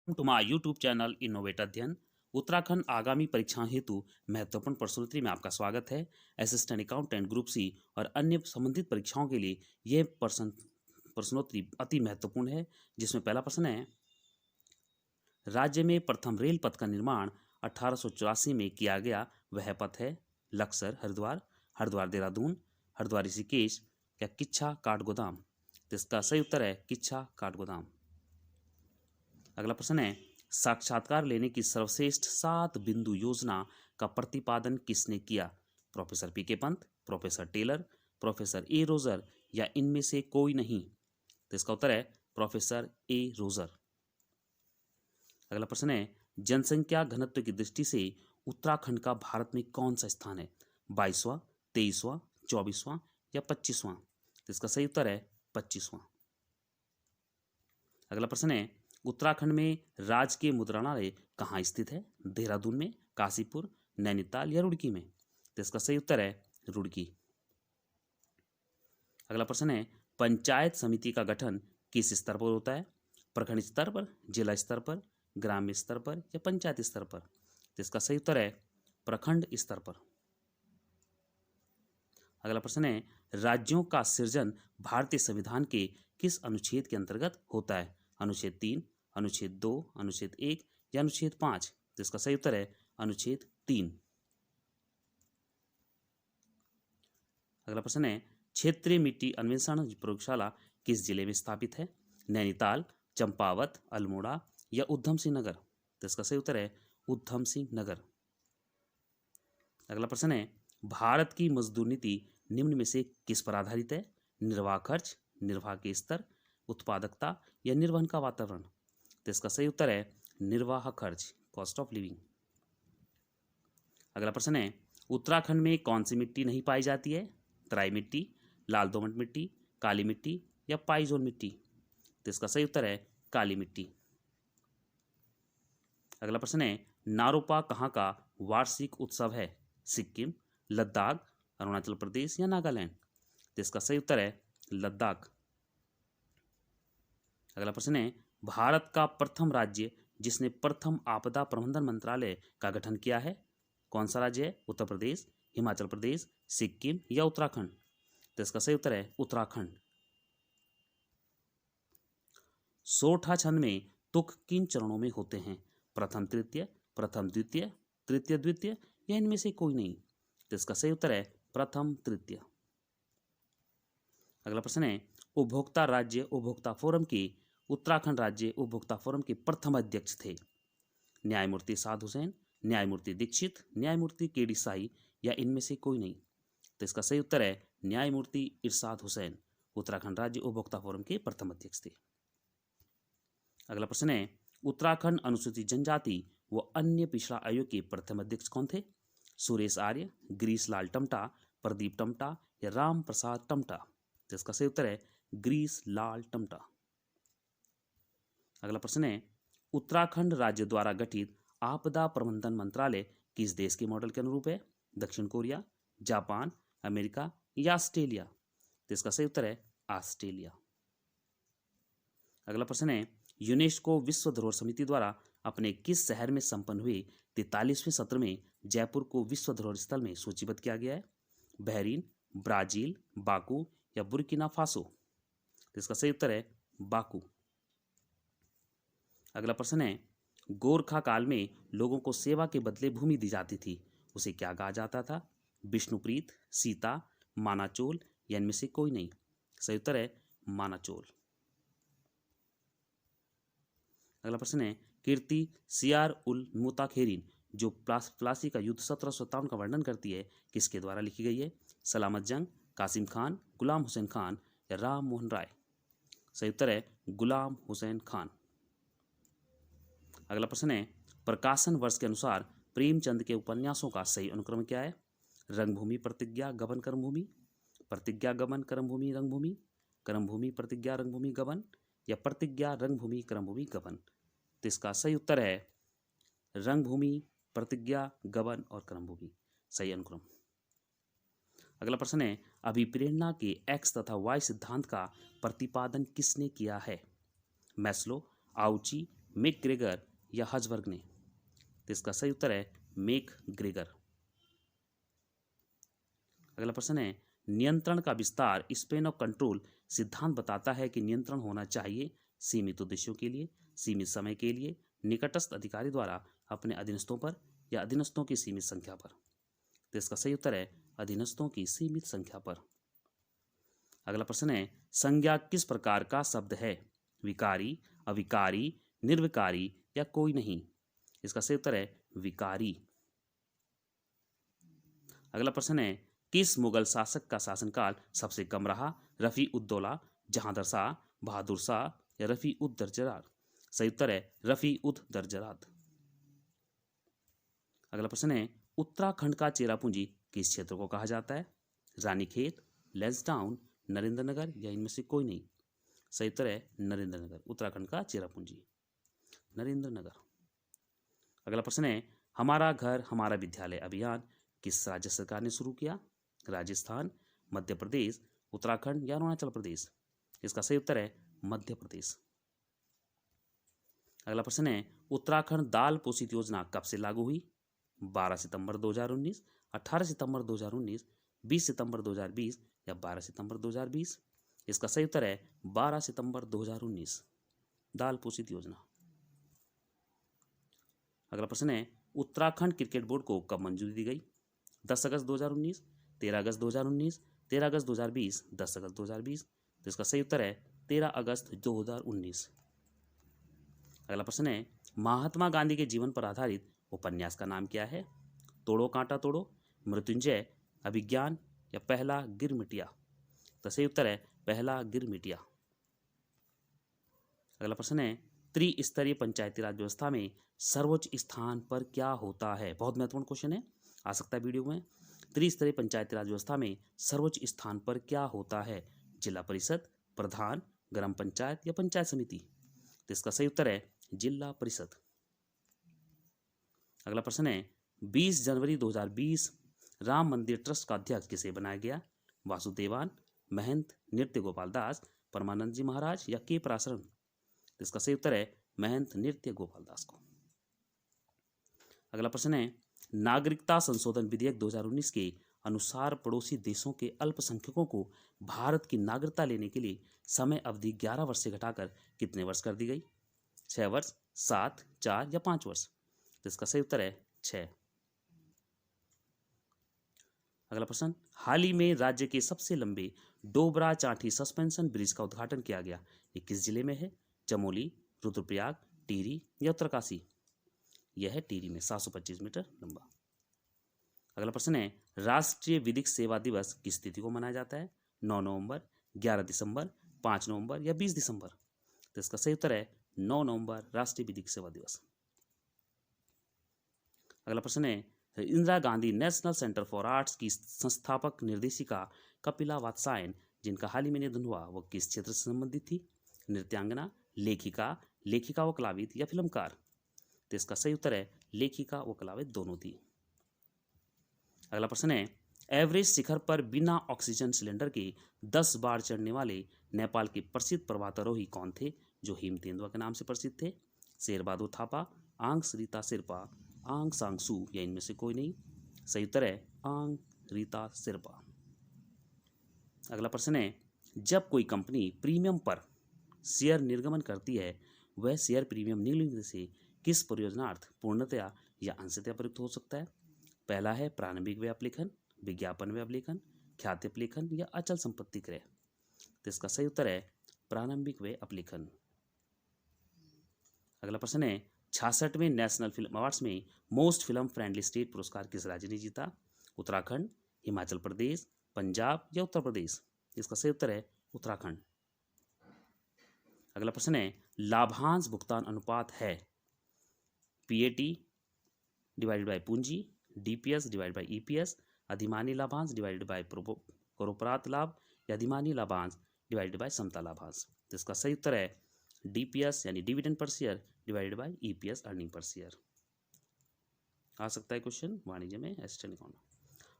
To my YouTube channel innovate अध्ययन। उत्तराखंड आगामी परीक्षाओं हेतु महत्वपूर्ण प्रश्नोत्तरी में आपका स्वागत है। असिस्टेंट अकाउंटेंट ग्रुप सी और अन्य संबंधित परीक्षाओं के लिए यह प्रश्नोत्तरी अति महत्वपूर्ण है, जिसमें पहला प्रश्न है, राज्य में प्रथम रेल पथ का निर्माण 1884 में किया गया, वह पथ है लक्सर हरिद्वार, हरिद्वार देहरादून, हरिद्वार ऋषिकेश या किच्छा काठगोदाम। तो इसका सही उत्तर है किच्छा काठगोदाम। अगला प्रश्न है, साक्षात्कार लेने की सर्वश्रेष्ठ 7 बिंदु योजना का प्रतिपादन किसने किया? Professor P K Pant, professor Taylor, professor A Roger या इनमें से कोई नहीं। तो इसका उत्तर है प्रोफेसर ए रोजर। अगला प्रश्न है, जनसंख्या घनत्व की दृष्टि से उत्तराखंड का भारत में कौन सा स्थान है? 22वां, 23वां, 24वां या 25वां। तो इसका सही उत्तर है 25वां। अगला प्रश्न है, उत्तराखंड में राजकीय मुद्रणालय कहाँ स्थित है? देहरादून में, काशीपुर, नैनीताल या रुड़की में। तो इसका सही उत्तर है रुड़की। अगला प्रश्न है, पंचायत समिति का गठन किस स्तर पर होता है? प्रखंड स्तर पर, जिला स्तर पर, ग्राम्य स्तर पर या पंचायत स्तर पर। तो इसका सही उत्तर है प्रखंड स्तर पर। अगला प्रश्न है, राज्यों का सृजन भारतीय संविधान के किस अनुच्छेद के अंतर्गत होता है? अनुच्छेद 3, अनुच्छेद 2, अनुच्छेद 1 या अनुच्छेद 5। तो इसका सही उत्तर है अनुच्छेद 3। अगला प्रश्न है, क्षेत्रीय मिट्टी अन्वेषण प्रयोगशाला किस जिले में स्थापित है? नैनीताल, चंपावत, अल्मोड़ा या उधम सिंह नगर। तो इसका सही उत्तर है उधम सिंह नगर। अगला प्रश्न है, भारत की मजदूर नीति निम्न में से किस पर आधारित है? निर्वाह खर्च, निर्वाह के स्तर, उत्पादकता या निर्वहन का वातावरण। तो इसका सही उत्तर है निर्वाह खर्च, कॉस्ट ऑफ लिविंग। अगला प्रश्न है, उत्तराखंड में कौन सी मिट्टी नहीं पाई जाती है? तराई मिट्टी, लाल दोमट मिट्टी, काली मिट्टी या पाइजोल मिट्टी। तो इसका सही उत्तर है काली मिट्टी। अगला प्रश्न है, नारोपा कहाँ का वार्षिक उत्सव है? सिक्किम, लद्दाख, अरुणाचल प्रदेश या नागालैंड। तो इसका सही उत्तर है लद्दाख। अगला प्रश्न है, भारत का प्रथम राज्य जिसने प्रथम आपदा प्रबंधन मंत्रालय का गठन किया है, कौन सा राज्य है? उत्तर प्रदेश, हिमाचल प्रदेश, सिक्किम या उत्तराखंड। तो इसका सही उत्तर है उत्तराखंड। सोरठा छंद में तुक किन चरणों में होते हैं? प्रथम तृतीय, प्रथम द्वितीय, तृतीय द्वितीय या इनमें से कोई नहीं। तो इसका सही उत्तर है प्रथम तृतीय। अगला प्रश्न है, उपभोक्ता राज्य उपभोक्ता फोरम के उत्तराखंड राज्य उपभोक्ता फोरम के प्रथम अध्यक्ष थे? न्यायमूर्ति साध हुसैन, न्यायमूर्ति दीक्षित, न्यायमूर्ति के डी साई या इनमें से कोई नहीं। तो इसका सही उत्तर है न्यायमूर्ति इरशाद हुसैन उत्तराखंड राज्य उपभोक्ता फोरम के प्रथम अध्यक्ष थे। अगला प्रश्न है, उत्तराखंड अनुसूचित जनजाति व अन्य पिछड़ा आयोग के प्रथम अध्यक्ष कौन थे? सुरेश आर्य, गिरीश लाल टमटा, प्रदीप टमटा या राम प्रसाद टमटा। तो इसका सही उत्तर है गिरीश लाल टमटा। अगला प्रश्न है, उत्तराखंड राज्य द्वारा गठित आपदा प्रबंधन मंत्रालय किस देश के मॉडल के अनुरूप है? दक्षिण कोरिया, जापान, अमेरिका या ऑस्ट्रेलिया। तो इसका सही उत्तर है ऑस्ट्रेलिया। अगला प्रश्न है, यूनेस्को विश्व धरोहर समिति द्वारा अपने किस शहर में संपन्न हुए 43वें सत्र में जयपुर को विश्व धरोहर स्थल में सूचीबद्ध किया गया है? बहरीन, ब्राजील, बाकू या बुर्किना फासो। तो इसका सही उत्तर है बाकू। अगला प्रश्न है, गोरखा काल में लोगों को सेवा के बदले भूमि दी जाती थी, उसे क्या कहा जाता था? विष्णुप्रीत, सीता, मानाचोल या इनमें से कोई नहीं। सही उत्तर है मानाचोल। अगला प्रश्न है, कीर्ति सियार उल मुताखेरीन जो प्लासी का युद्ध 1757 का वर्णन करती है, किसके द्वारा लिखी गई है? सलामत जंग, कासिम खान, गुलाम हुसैन खान या राम मोहन राय। सही उत्तर है गुलाम हुसैन खान। अगला प्रश्न है, प्रकाशन वर्ष के अनुसार प्रेमचंद के उपन्यासों का सही अनुक्रम क्या है? रंगभूमि प्रतिज्ञा गबन कर्मभूमि, प्रतिज्ञा गबन कर्मभूमि रंगभूमि, कर्मभूमि प्रतिज्ञा रंगभूमि गबन या प्रतिज्ञा रंगभूमि कर्मभूमि गबन। तो इसका सही उत्तर है रंगभूमि प्रतिज्ञा गबन और कर्मभूमि, सही अनुक्रम। अगला प्रश्न है, अभिप्रेरणा के एक्स तथा वाई सिद्धांत का प्रतिपादन किसने किया है? मैस्लो, आउची, मैकग्रेगर या हजबर्ग ने? तो इसका सही उत्तर है मैकग्रेगर। अगला प्रश्न है, नियंत्रण का विस्तार स्पेन ऑफ कंट्रोल सिद्धांत बताता है कि नियंत्रण होना चाहिए सीमित उद्देश्यों के लिए, सीमित समय के लिए, निकटस्थ अधिकारी द्वारा अपने अधीनस्थों पर या अधीनस्थों की सीमित संख्या पर। तो इसका सही उत्तर है अधीनस्थों की सीमित संख्या पर। अगला प्रश्न है, संज्ञा किस प्रकार का शब्द है? विकारी, अविकारी, निर्विकारी या कोई नहीं? इसका सही उत्तर है विकारी। अगला प्रश्न है, किस मुगल शासक का शासनकाल सबसे कम रहा? रफी उद्दौला, जहांदर शाह, बहादुर शाह या रफी उद दरजराद? सही उत्तर है रफी उद दरजराद। अगला प्रश्न है, उत्तराखंड का चेरापूंजी किस क्षेत्र को कहा जाता है? रानीखेत, लैंसडाउन, नरेंद्रनगर या इनमें से कोई नहीं? सही उत्तर है नरेंद्रनगर। उत्तराखंड का चेरापूंजी नरेंद्रनगर। अगला प्रश्न है, हमारा घर हमारा विद्यालय अभियान किस राज्य सरकार ने शुरू किया? राजस्थान, मध्य प्रदेश, उत्तराखंड या अरुणाचल प्रदेश? इसका सही उत्तर है मध्य प्रदेश। अगला प्रश्न है, उत्तराखंड दाल पोषित योजना कब से लागू हुई? 12 सितंबर 2019, 18 सितंबर 2019, 20 सितंबर 2020 या 12 सितंबर 2020? इसका सही उत्तर है 12 सितंबर 2019, दाल पोषित योजना। अगला प्रश्न है, उत्तराखंड क्रिकेट बोर्ड को कब मंजूरी दी गई? 10 अगस्त 2019, 13 अगस्त 2019, 13 अगस्त 2020, 10 अगस्त 2020? तो इसका सही उत्तर है 13 अगस्त 2019। अगला प्रश्न है, महात्मा गांधी के जीवन पर आधारित उपन्यास का नाम क्या है? तोड़ो कांटा तोड़ो, मृत्युंजय, अभिज्ञान या पहला गिरमिटिया? तो सही उत्तर है पहला गिरमिटिया। अगला प्रश्न है, त्रिस्तरीय पंचायती राज व्यवस्था में सर्वोच्च स्थान पर क्या होता है? बहुत महत्वपूर्ण क्वेश्चन है, आ सकता है वीडियो में। त्रिस्तरीय पंचायती राज व्यवस्था में सर्वोच्च स्थान पर क्या होता है? जिला परिषद, प्रधान, ग्राम पंचायत या पंचायत समिति? तो इसका सही उत्तर है जिला परिषद। अगला प्रश्न है, 20 जनवरी 2020 राम मंदिर ट्रस्ट का अध्यक्ष किसे बनाया गया? वासुदेवान, महंत नृत्य गोपाल दास, परमानंद जी महाराज या के पराशरण? तो इसका सही उत्तर है महंत नृत्य गोपाल दास को। अगला प्रश्न है, नागरिकता संशोधन विधेयक 2019 के अनुसार पड़ोसी देशों के अल्पसंख्यकों को भारत की नागरिकता लेने के लिए समय अवधि 11 वर्ष से घटाकर कितने वर्ष कर दी गई? 6 वर्ष, 7, 4 या 5 वर्ष? तो इसका सही उत्तर है 6। अगला प्रश्न, हाल ही में राज्य के सबसे लंबे डोबरा चांठी सस्पेंशन ब्रिज का उद्घाटन किया गया, ये किस जिले में है? चमोली, रुद्रप्रयाग, टिहरी या उत्तरकाशी? यह है टिहरी में, 725 मीटर लंबा। अगला प्रश्न है, राष्ट्रीय विधिक सेवा दिवस किस तिथि को मनाया जाता है? 9 नवंबर, 11 दिसंबर, 5 नवंबर या 20 दिसंबर? तो इसका सही उत्तर है 9 नवंबर, राष्ट्रीय विधिक सेवा दिवस। अगला प्रश्न है, Indira Gandhi national centre for arts की संस्थापक निर्देशिका कपिला वात्स्यायन, जिनका हाल ही में निधन हुआ, वो किस क्षेत्र से संबंधित थी? नृत्यांगना, लेखिका, लेखिका व कलाविद या फिल्मकार? तो इसका सही उत्तर है लेखिका व कलाविद दोनों थी। अगला प्रश्न है, एवरेस्ट शिखर पर बिना ऑक्सीजन सिलेंडर के 10 बार चढ़ने वाले नेपाल के प्रसिद्ध पर्वतारोही कौन थे, जो हिम तेंदुआ के नाम से प्रसिद्ध थे? शेरबहादुर थापा, आंग रीता शेरपा, आंग सांग सू या इनमें से कोई नहीं? सही उत्तर है आंग रीता शेरपा। अगला प्रश्न है, जब कोई कंपनी प्रीमियम पर शेयर निर्गमन करती है, वह शेयर प्रीमियम निम्नलिखित से किस परियोजनार्थ पूर्णतया या अंशतः प्रयुक्त हो सकता है? पहला है प्रारंभिक व्यय अपलेखन, विज्ञापन व्यय अपलेखन, ख्याति अपलेखन या अचल संपत्ति क्रय? तो इसका सही उत्तर है प्रारंभिक व्यय अपलेखन। अगला प्रश्न है, 66वें नेशनल फिल्म अवार्ड्स में मोस्ट फिल्म फ्रेंडली स्टेट पुरस्कार किस राज्य ने जीता? उत्तराखंड, हिमाचल प्रदेश, पंजाब या उत्तर प्रदेश? इसका सही उत्तर है उत्तराखंड। अगला प्रश्न है, लाभांश भुगतान अनुपात है पीएटी डिवाइडेड बाय पूंजी, डीपीएस डिवाइडेड बाय ईपीएस, अधिमानी लाभांश डिवाइडेड बाय करोपरात लाभ या अधिमानी लाभांश डिवाइडेड बाय समता लाभांश? तो इसका सही उत्तर है डीपीएस यानी dividend per share divided by EPS earning per share. आ सकता है क्वेश्चन वाणिज्य में, असिस्टेंट अकाउंट।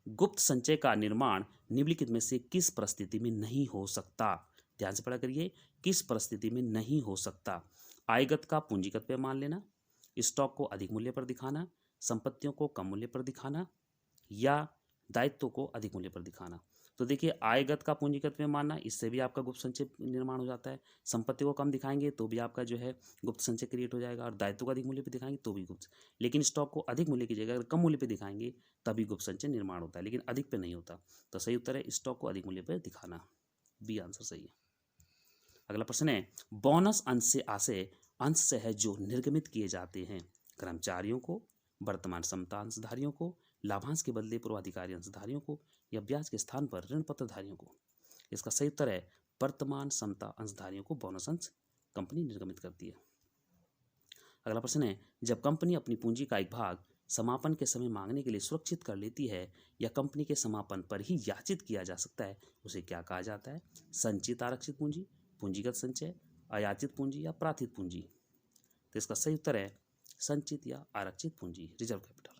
गुप्त संचय का निर्माण निम्नलिखित में से किस परिस्थिति में नहीं हो सकता? ध्यान से पढ़ा करिए, किस परिस्थिति में नहीं हो सकता? आयगत का पूंजीगत व्यय मान लेना, स्टॉक को अधिक मूल्य पर दिखाना, संपत्तियों को कम मूल्य पर दिखाना, या दायित्व को अधिक मूल्य पर दिखाना। तो देखिए, आयगत का पूंजीगत व्यय मानना, इससे भी आपका गुप्त संचय निर्माण हो जाता है। संपत्ति को कम दिखाएंगे तो भी आपका जो है गुप्त संचय क्रिएट हो जाएगा, और दायित्व को अधिक मूल्य पे दिखाएंगे तो भी गुप्त। लेकिन स्टॉक को अधिक मूल्य की जगह अगर कम मूल्य पे दिखाएंगे तभी गुप्त संचय निर्माण होता है, लेकिन अधिक पे नहीं होता। तो सही उत्तर है स्टॉक को अधिक मूल्य पर दिखाना, बी आंसर सही है। अगला प्रश्न है, बोनस अंश से आशय अंश से है जो निर्गमित किए जाते हैं कर्मचारियों को, वर्तमान समता अंशधारियों को, लाभांश के बदले पूर्वाधिकारी अंशधारियों को, या ब्याज के स्थान पर ऋण पत्रधारियों को। इसका सही उत्तर है वर्तमान समता अंशधारियों को बोनस अंश कंपनी निर्गमित करती है। अगला प्रश्न है, जब कंपनी अपनी पूंजी का एक भाग समापन के समय मांगने के लिए सुरक्षित कर लेती है या कंपनी के समापन पर ही याचित किया जा सकता है, उसे क्या कहा जाता है? संचित आरक्षित पूंजी, पूंजीगत संचय, अयाचित पूंजी या प्रार्थित पूंजी। तो इसका सही उत्तर है संचित या आरक्षित पूंजी, रिजर्व कैपिटल।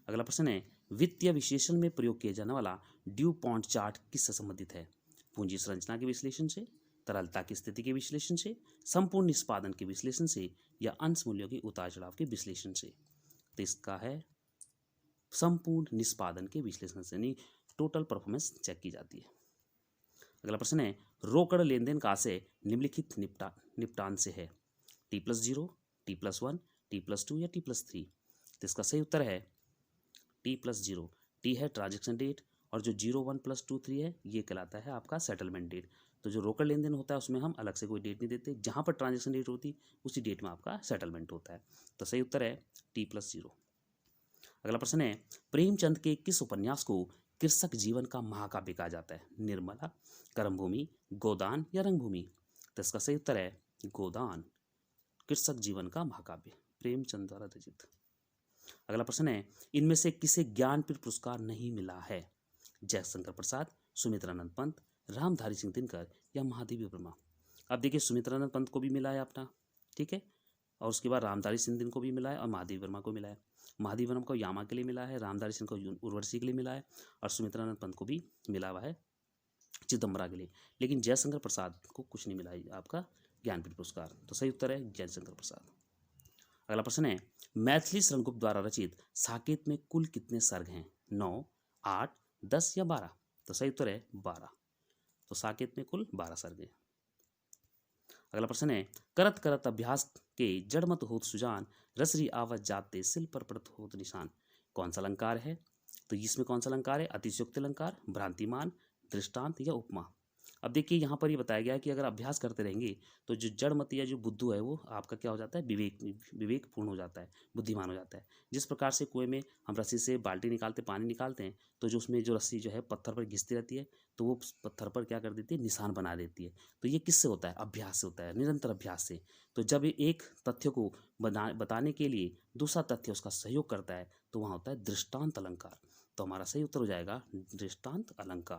अगला प्रश्न है, वित्तीय विश्लेषण में प्रयोग किया जाने वाला ड्यू पॉइंट चार्ट किससे संबंधित है? पूंजी संरचना के विश्लेषण से, तरलता की स्थिति के विश्लेषण से, संपूर्ण निष्पादन के विश्लेषण से, या अंश मूल्यों के उतार चढ़ाव के विश्लेषण से। तो इसका है संपूर्ण निष्पादन के विश्लेषण से, यानी टोटल परफॉर्मेंस चेक की जाती है। अगला प्रश्न है, रोकड़ लेन देन का आशय निम्नलिखित निपटान से है? T+0, T+1, T+2 या T+3। तो इसका सही उत्तर है T+0। T है ट्रांजेक्शन डेट, और जो 0, 1, + 2, 3 है ये कहलाता है आपका सेटलमेंट डेट। तो जो रोकड़ लेन देन होता है उसमें हम अलग से कोई डेट नहीं देते, जहाँ पर ट्रांजेक्शन डेट होती उसी डेट में आपका सेटलमेंट होता है। तो सही उत्तर है T+0। अगला प्रश्न है, प्रेमचंद के किस उपन्यास को कृषक जीवन का महाकाव्य कहा जाता है? निर्मला, कर्मभूमि, गोदान या रंगभूमि। तो इसका सही उत्तर है गोदान, कृषक जीवन का महाकाव्य, प्रेमचंद द्वारा रचित। अगला प्रश्न है, इनमें से किसे ज्ञानपीठ पुरस्कार नहीं मिला है? जयशंकर प्रसाद, सुमित्रानंद पंत, रामधारी सिंह दिनकर या महादेवी वर्मा। अब देखिए, सुमित्रानंद पंत को भी मिला है अपना, ठीक है, और उसके बाद रामधारी सिंह दिनकर को भी मिला है और महादेवी वर्मा को मिला है। महादेवी वर्मा को यामा के लिए मिला है, रामधारी सिंह को उर्वशी के लिए मिला है, और सुमित्रानंद पंत को भी मिला हुआ है चिदम्बरा के लिए। लेकिन जयशंकर प्रसाद को कुछ नहीं मिला है आपका ज्ञानपीठ पुरस्कार। तो सही उत्तर है जयशंकर प्रसाद। अगला प्रश्न है, मैथिली शरणगुप्त द्वारा रचित साकेत में कुल कितने सर्ग हैं? 9, 8, 10 या 12। तो सही उत्तर है 12। तो साकेत में कुल 12 सर्ग हैं। अगला प्रश्न है, करत करत अभ्यास के जड़मत होत सुजान, रसरी आवत जाते सिल पर पड़त होत निशान। कौन सा अलंकार है? तो इसमें कौन सा अलंकार है? अतिशयोक्ति अलंकार, भ्रांतिमान, दृष्टांत या उपमा। अब देखिए, यहाँ पर ये बताया गया है कि अगर अभ्यास करते रहेंगे तो जो जड़मत या जो बुद्धू है वो आपका क्या हो जाता है? विवेकपूर्ण हो जाता है, बुद्धिमान हो जाता है। जिस प्रकार से कुएं में हम रस्सी से बाल्टी निकालते, पानी निकालते हैं, तो जो उसमें जो रस्सी जो है पत्थर पर घिसती रहती है, तो वो पत्थर पर क्या कर देती है? निशान बना देती है। तो ये किससे होता है? अभ्यास से होता है, निरंतर अभ्यास से। तो जब एक तथ्य को बताने के लिए दूसरा तथ्य उसका सहयोग करता है तो वहाँ होता है दृष्टांत अलंकार। तो हमारा सही उत्तर हो जाएगा दृष्टांत अलंकार।